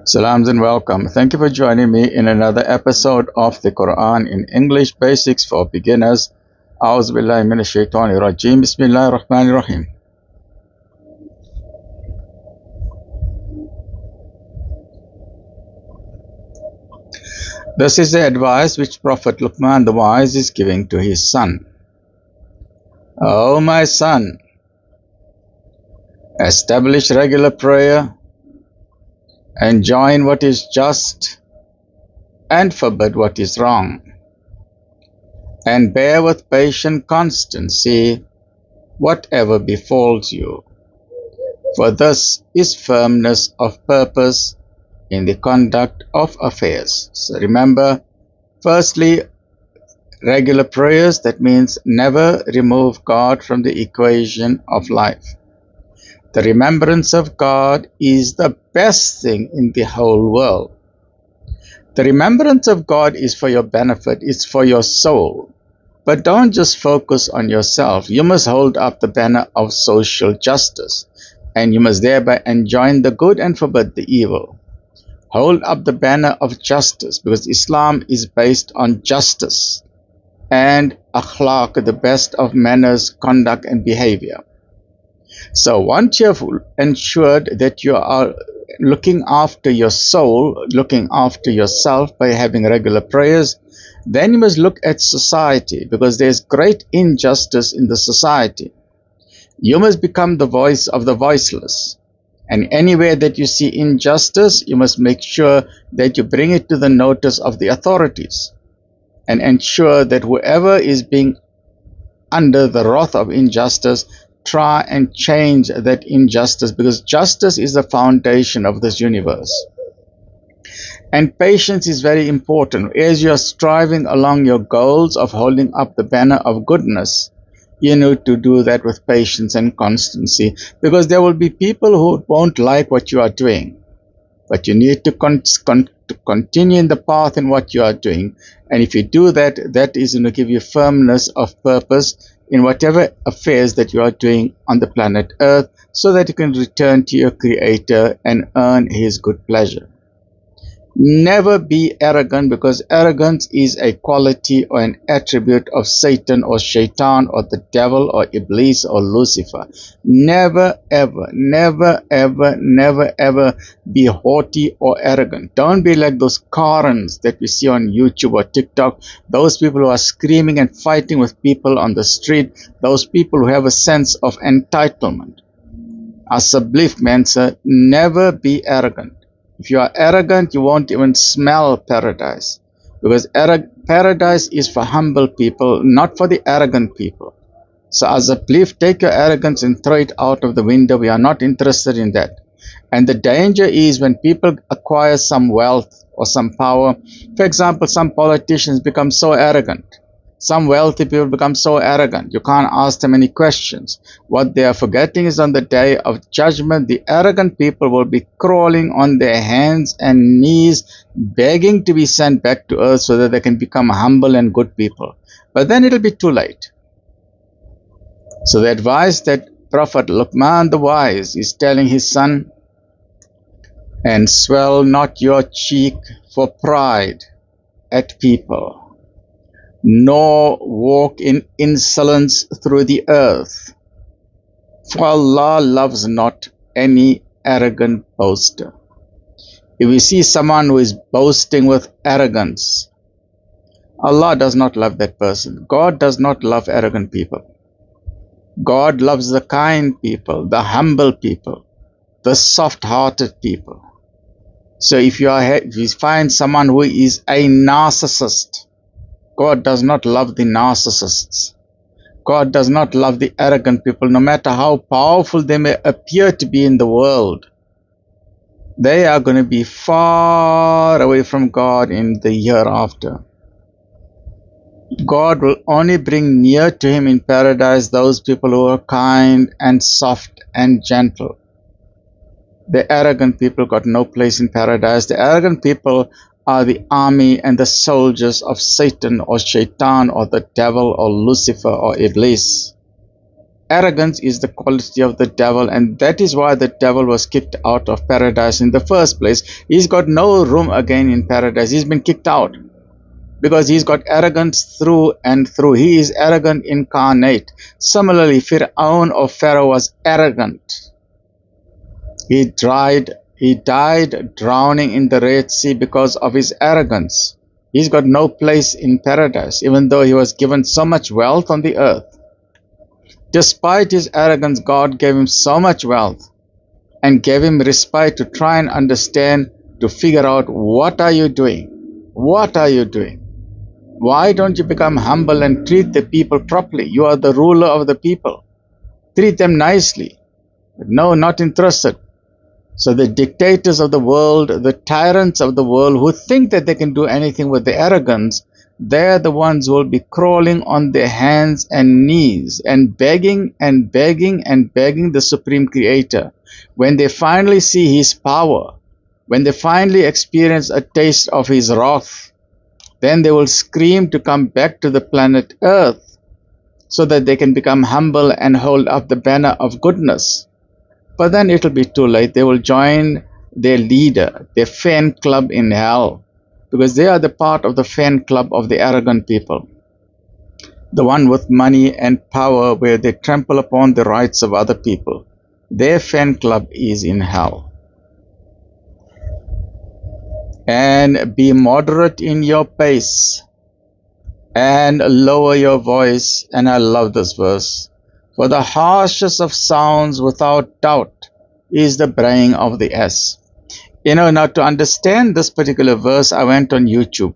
Salams and welcome. Thank you for joining me in another episode of the Quran in English Basics for Beginners. A'udhu billahi minash shaitani rajim. Bismillahir rahmanir rahim. This is the advice which Prophet Luqman the Wise is giving to his son. O my son, establish regular prayer, enjoin what is just, and forbid what is wrong, and bear with patient constancy whatever befalls you, for this is firmness of purpose in the conduct of affairs. So remember, firstly, regular prayers, that means never remove God from the equation of life. The remembrance of God is the best thing in the whole world. The remembrance of God is for your benefit, it's for your soul. But don't just focus on yourself. You must hold up the banner of social justice, and you must thereby enjoin the good and forbid the evil. Hold up the banner of justice, because Islam is based on justice and akhlaq, the best of manners, conduct and behavior. So once you have ensured that you are looking after your soul, looking after yourself by having regular prayers, then you must look at society, because there's great injustice in the society. You must become the voice of the voiceless. And anywhere that you see injustice, you must make sure that you bring it to the notice of the authorities and ensure that whoever is being under the wrath of injustice, try and change that injustice, because justice is the foundation of this universe. And patience is very important. As you are striving along your goals of holding up the banner of goodness, you need to do that with patience and constancy, because there will be people who won't like what you are doing. But you need to continue in the path in what you are doing. And if you do that, that is going to give you firmness of purpose in whatever affairs that you are doing on the planet Earth, so that you can return to your Creator and earn His good pleasure. Never be arrogant, because arrogance is a quality or an attribute of Satan or Shaitan or the devil or Iblis or Lucifer. Never ever, never ever, never ever be haughty or arrogant. Don't be like those Karens that we see on YouTube or TikTok, those people who are screaming and fighting with people on the street, those people who have a sense of entitlement. Asableef means never be arrogant. If you are arrogant, you won't even smell paradise, because paradise is for humble people, not for the arrogant people. So as a belief, take your arrogance and throw it out of the window. We are not interested in that. And the danger is when people acquire some wealth or some power. For example, some politicians become so arrogant. Some wealthy people become so arrogant, you can't ask them any questions. What they are forgetting is on the day of judgment, the arrogant people will be crawling on their hands and knees, begging to be sent back to earth so that they can become humble and good people. But then it'll be too late. So the advice that Prophet Luqman the Wise is telling his son, and swell not your cheek for pride at people, nor walk in insolence through the earth. For Allah loves not any arrogant boaster. If we see someone who is boasting with arrogance, Allah does not love that person. God does not love arrogant people. God loves the kind people, the humble people, the soft-hearted people. So if you find someone who is a narcissist, God does not love the narcissists. God does not love the arrogant people, no matter how powerful they may appear to be in the world. They are going to be far away from God in the hereafter. God will only bring near to Him in paradise those people who are kind and soft and gentle. The arrogant people got no place in paradise. The arrogant people are the army and the soldiers of Satan or Shaitan or the devil or Lucifer or Iblis. Arrogance is the quality of the devil, and that is why the devil was kicked out of paradise in the first place. He's got no room again in paradise. He's been kicked out because he's got arrogance through and through. He is arrogant incarnate. Similarly, Fir'aun or Pharaoh was arrogant. He died drowning in the Red Sea because of his arrogance. He's got no place in paradise, even though he was given so much wealth on the earth. Despite his arrogance, God gave him so much wealth and gave him respite to try and understand, to figure out, what are you doing? What are you doing? Why don't you become humble and treat the people properly? You are the ruler of the people. Treat them nicely. But no, not interested. So the dictators of the world, the tyrants of the world who think that they can do anything with their arrogance, they're the ones who will be crawling on their hands and knees and begging and begging and begging the Supreme Creator. When they finally see His power, when they finally experience a taste of His wrath, then they will scream to come back to the planet Earth so that they can become humble and hold up the banner of goodness. But then it will be too late. They will join their leader, their fan club in hell, because they are the part of the fan club of the arrogant people, the one with money and power where they trample upon the rights of other people. Their fan club is in hell. And be moderate in your pace and lower your voice. And I love this verse. For the harshest of sounds, without doubt, is the braying of the ass. Now to understand this particular verse, I went on YouTube.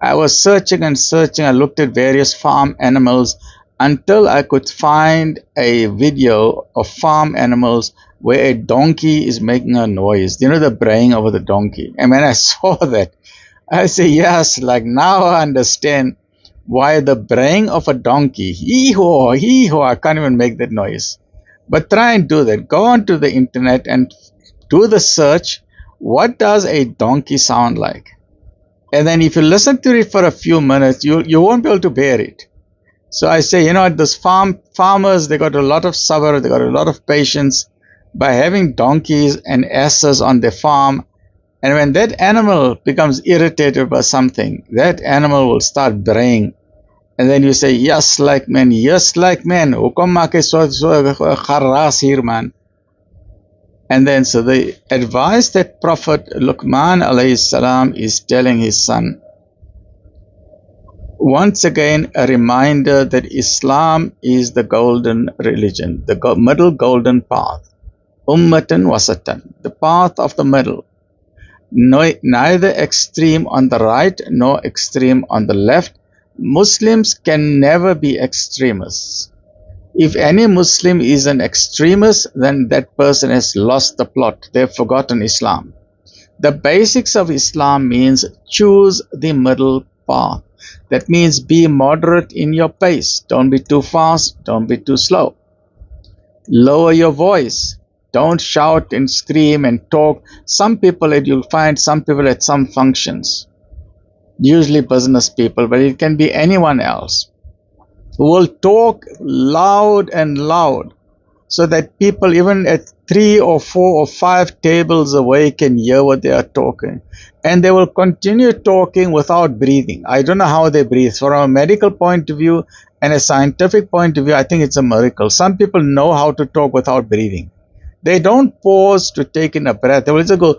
I was searching and searching. I looked at various farm animals until I could find a video of farm animals where a donkey is making a noise. The braying of the donkey. And when I saw that, I said, yes, like now I understand why the braying of a donkey, hee-haw, hee-haw, I can't even make that noise. But try and do that. Go onto the internet and do the search. What does a donkey sound like? And then if you listen to it for a few minutes, you won't be able to bear it. So I say, those farmers, they got a lot of sabr, they got a lot of patience by having donkeys and asses on their farm. And when that animal becomes irritated by something, that animal will start braying. And then you say, yes, like man, yes, like man. Hoekom maak hy so geraas hier, man? And then so the advice that Prophet Luqman alayhi salam is telling his son, once again a reminder that Islam is the golden religion, the middle golden path. Ummatan wasatan, the path of the middle. Neither extreme on the right nor extreme on the left. Muslims can never be extremists. If any Muslim is an extremist, then that person has lost the plot. They've forgotten Islam. The basics of Islam means choose the middle path. That means be moderate in your pace. Don't be too fast. Don't be too slow. Lower your voice. Don't shout and scream and talk. You'll find some people at some functions, usually business people, but it can be anyone else, who will talk loud and loud so that people even at 3 or 4 or 5 tables away can hear what they are talking. And they will continue talking without breathing. I don't know how they breathe. From a medical point of view and a scientific point of view, I think it's a miracle. Some people know how to talk without breathing. They don't pause to take in a breath. They will just go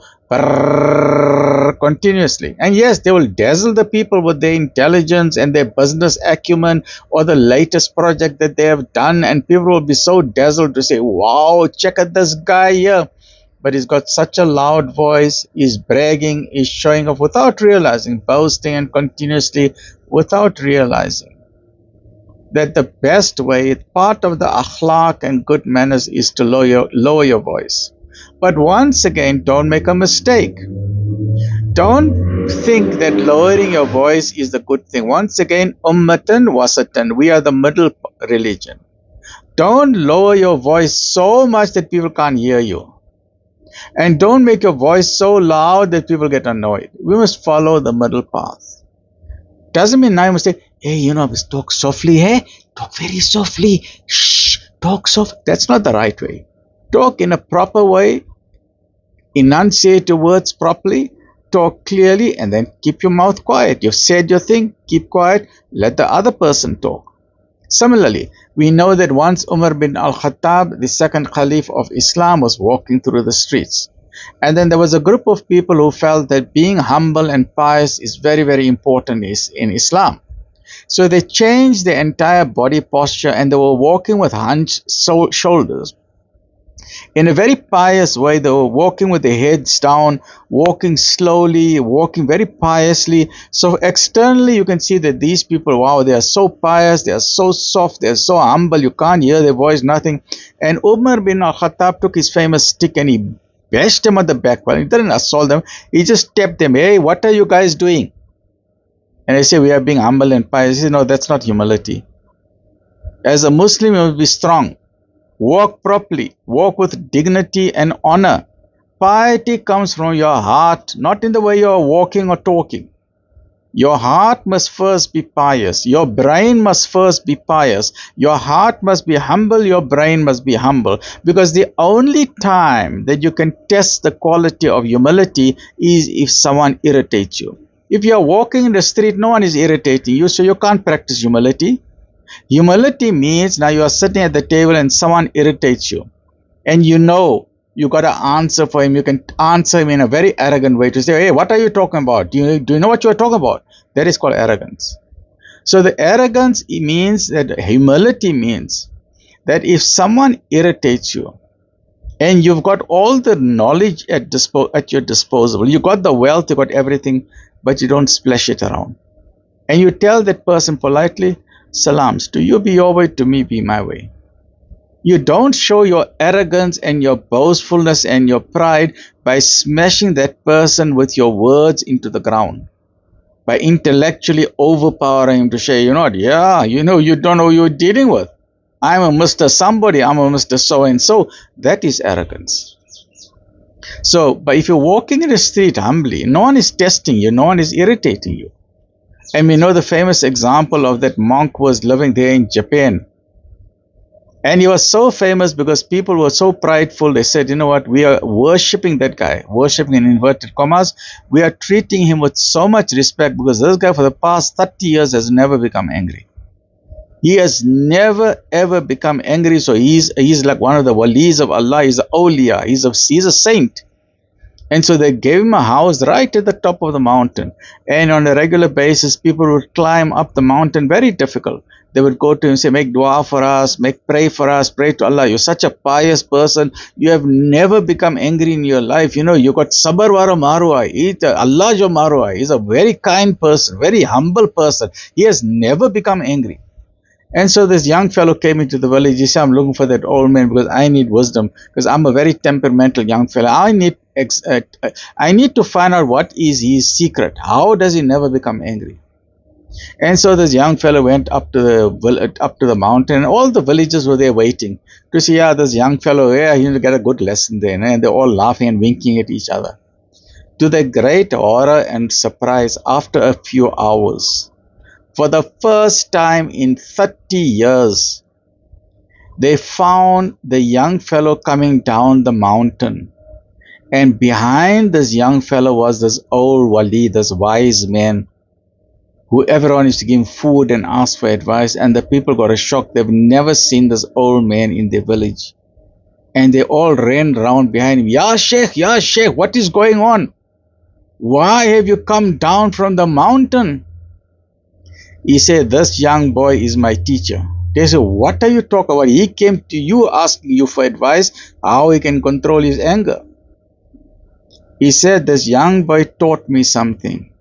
continuously. And yes, they will dazzle the people with their intelligence and their business acumen or the latest project that they have done. And people will be so dazzled to say, wow, check out this guy here. But he's got such a loud voice. He's bragging. He's showing off without realizing, boasting and continuously without realizing that the best way, part of the akhlaq and good manners is to lower your voice. But once again, don't make a mistake. Don't think that lowering your voice is the good thing. Once again, ummatan wasatan, we are the middle religion. Don't lower your voice so much that people can't hear you. And don't make your voice so loud that people get annoyed. We must follow the middle path. Doesn't mean now you must say, hey, talk softly, hey? Talk very softly. Shh. talk soft. That's not the right way. Talk in a proper way, enunciate your words properly, talk clearly, and then keep your mouth quiet. You've said your thing, keep quiet, let the other person talk. Similarly, we know that once Umar bin al-Khattab, the second Caliph of Islam, was walking through the streets. And then there was a group of people who felt that being humble and pious is very, very important in Islam. So they changed their entire body posture and they were walking with hunched shoulders. In a very pious way, they were walking with their heads down, walking slowly, walking very piously. So externally, you can see that these people, wow, they are so pious, they are so soft, they are so humble, you can't hear their voice, nothing. And Umar bin al-Khattab took his famous stick and he bashed them at the back. Well, he didn't assault them, he just tapped them. Hey, what are you guys doing? And they say, we are being humble and pious. He said, no, that's not humility. As a Muslim, you must be strong. Walk properly, walk with dignity and honor. Piety comes from your heart, not in the way you are walking or talking. Your heart must first be pious. Your brain must first be pious. Your heart must be humble. Your brain must be humble. Because the only time that you can test the quality of humility is if someone irritates you. If you are walking in the street, no one is irritating you, so you can't practice humility. Humility means now you are sitting at the table and someone irritates you. And you know you got to answer for him. You can answer him in a very arrogant way to say, hey, what are you talking about? Do you know what you are talking about? That is called arrogance. So the arrogance means that humility means that if someone irritates you and you've got all the knowledge at your disposal, you got the wealth, you got everything, but you don't splash it around. And you tell that person politely, salams, to you be your way, to me be my way. You don't show your arrogance and your boastfulness and your pride by smashing that person with your words into the ground, by intellectually overpowering him to say, you know what, yeah, you don't know who you're dealing with. I'm a Mr. Somebody, I'm a Mr. So-and-so. That is arrogance. So, but if you're walking in the street humbly, no one is testing you, no one is irritating you. And we know the famous example of that monk who was living there in Japan. And he was so famous because people were so prideful. They said, you know what, we are worshipping that guy, worshipping in inverted commas. We are treating him with so much respect because this guy for the past 30 years has never become angry. He has never ever become angry. So he's like one of the walis of Allah. He's an awliya. He's a saint. And so they gave him a house right at the top of the mountain. And on a regular basis, people would climb up the mountain, very difficult. They would go to him and say, make dua for us, pray for us, pray to Allah. You're such a pious person. You have never become angry in your life. You know, you got sabar wara maruai. Allah jo maruai. He's a very kind person, very humble person. He has never become angry. And so this young fellow came into the village. He said, I'm looking for that old man because I need wisdom, because I'm a very temperamental young fellow. I need to find out what is his secret. How does he never become angry? And so this young fellow went up to the mountain, and all the villagers were there waiting to see, this young fellow, he'll get a good lesson there. And they're all laughing and winking at each other. To their great horror and surprise, after a few hours, for the first time in 30 years, they found the young fellow coming down the mountain. And behind this young fellow was this old wali, this wise man, who everyone used to give him food and ask for advice. And the people got a shock. They've never seen this old man in their village. And they all ran round behind him. Ya Sheikh, what is going on? Why have you come down from the mountain? He said, this young boy is my teacher. They said, what are you talking about? He came to you asking you for advice, how he can control his anger. He said, this young boy taught me something.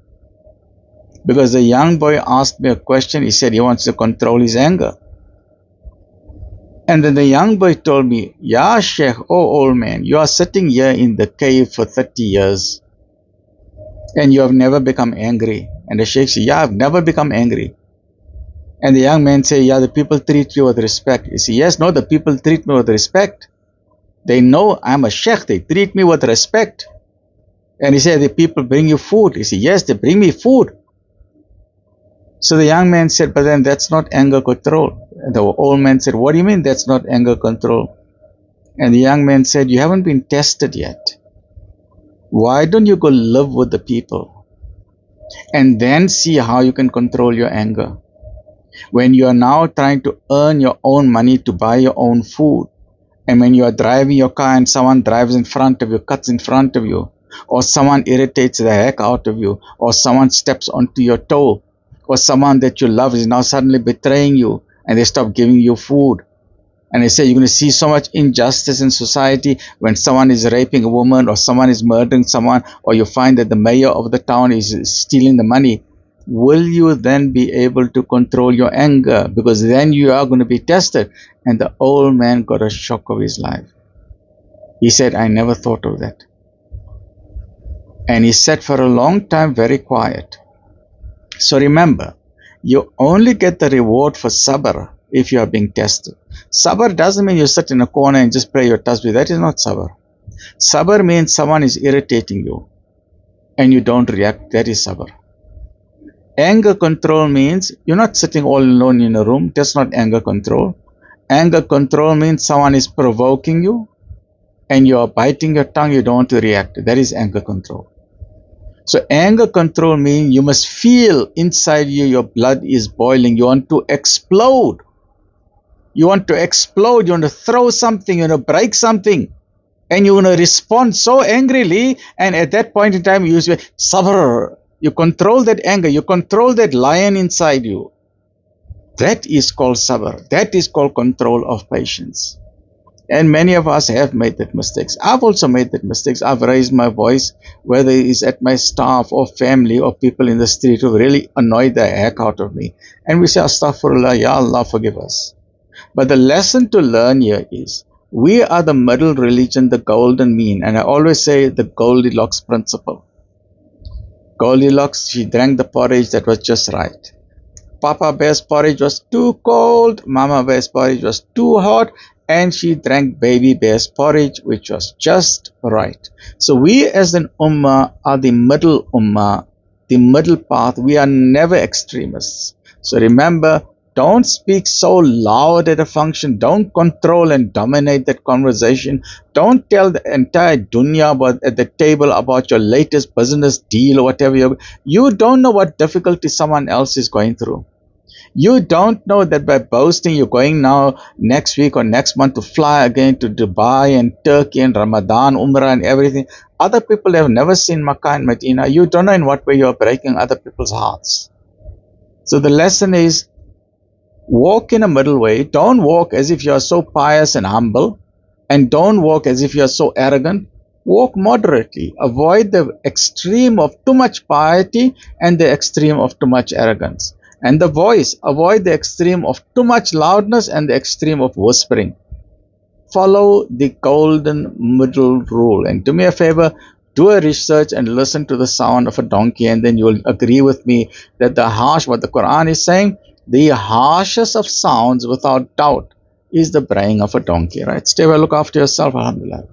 Because the young boy asked me a question, he said he wants to control his anger. And then the young boy told me, Ya Sheikh, oh old man, you are sitting here in the cave for 30 years. And you have never become angry. And the Sheikh said, yeah, I've never become angry. And the young man said, yeah, the people treat you with respect. He said, yes, no, the people treat me with respect. They know I'm a Sheikh, they treat me with respect. And he said, the people bring you food. He said, yes, they bring me food. So the young man said, but then that's not anger control. The old man said, what do you mean that's not anger control? And the young man said, you haven't been tested yet. Why don't you go live with the people and then see how you can control your anger? When you are now trying to earn your own money to buy your own food, and when you are driving your car and someone drives in front of you, cuts in front of you, or someone irritates the heck out of you, or someone steps onto your toe, or someone that you love is now suddenly betraying you and they stop giving you food. And they say you're going to see so much injustice in society when someone is raping a woman or someone is murdering someone, or you find that the mayor of the town is stealing the money. Will you then be able to control your anger? Because then you are going to be tested. And the old man got a shock of his life. He said, I never thought of that. And he sat for a long time very quiet. So remember, you only get the reward for sabr if you are being tested. Sabr doesn't mean you sit in a corner and just pray your tasbih. That is not sabr. Sabr means someone is irritating you and you don't react. That is sabr. Anger control means you're not sitting all alone in a room. That's not anger control. Anger control means someone is provoking you and you are biting your tongue. You don't want to react. That is anger control. So anger control means you must feel inside you your blood is boiling. You want to explode. You want to explode. You want to throw something. You want to break something. And you want to respond so angrily. And at that point in time, you say, sabr. You control that anger. You control that lion inside you. That is called sabr. That is called control of patience. And many of us have made that mistakes. I've also made that mistakes. I've raised my voice, whether it's at my staff or family or people in the street who really annoyed the heck out of me. And we say, astaghfirullah, ya Allah, forgive us. But the lesson to learn here is, we are the middle religion, the golden mean. And I always say the Goldilocks principle. Goldilocks, she drank the porridge that was just right. Papa Bear's porridge was too cold. Mama Bear's porridge was too hot. And she drank Baby Bear's porridge, which was just right. So we as an ummah are the middle ummah, the middle path. We are never extremists. So remember, don't speak so loud at a function. Don't control and dominate that conversation. Don't tell the entire dunya at the table about your latest business deal or whatever. You don't know what difficulty someone else is going through. You don't know that by boasting you're going now next week or next month to fly again to Dubai and Turkey and Ramadan, Umrah and everything. Other people have never seen Makkah and Medina. You don't know in what way you're breaking other people's hearts. So the lesson is, walk in a middle way. Don't walk as if you're so pious and humble, and don't walk as if you're so arrogant. Walk moderately. Avoid the extreme of too much piety and the extreme of too much arrogance. And the voice, avoid the extreme of too much loudness and the extreme of whispering. Follow the golden middle rule. And do me a favor, do a research and listen to the sound of a donkey, and then you will agree with me that what the Quran is saying, the harshest of sounds without doubt is the braying of a donkey, right? Stay well, look after yourself, alhamdulillah.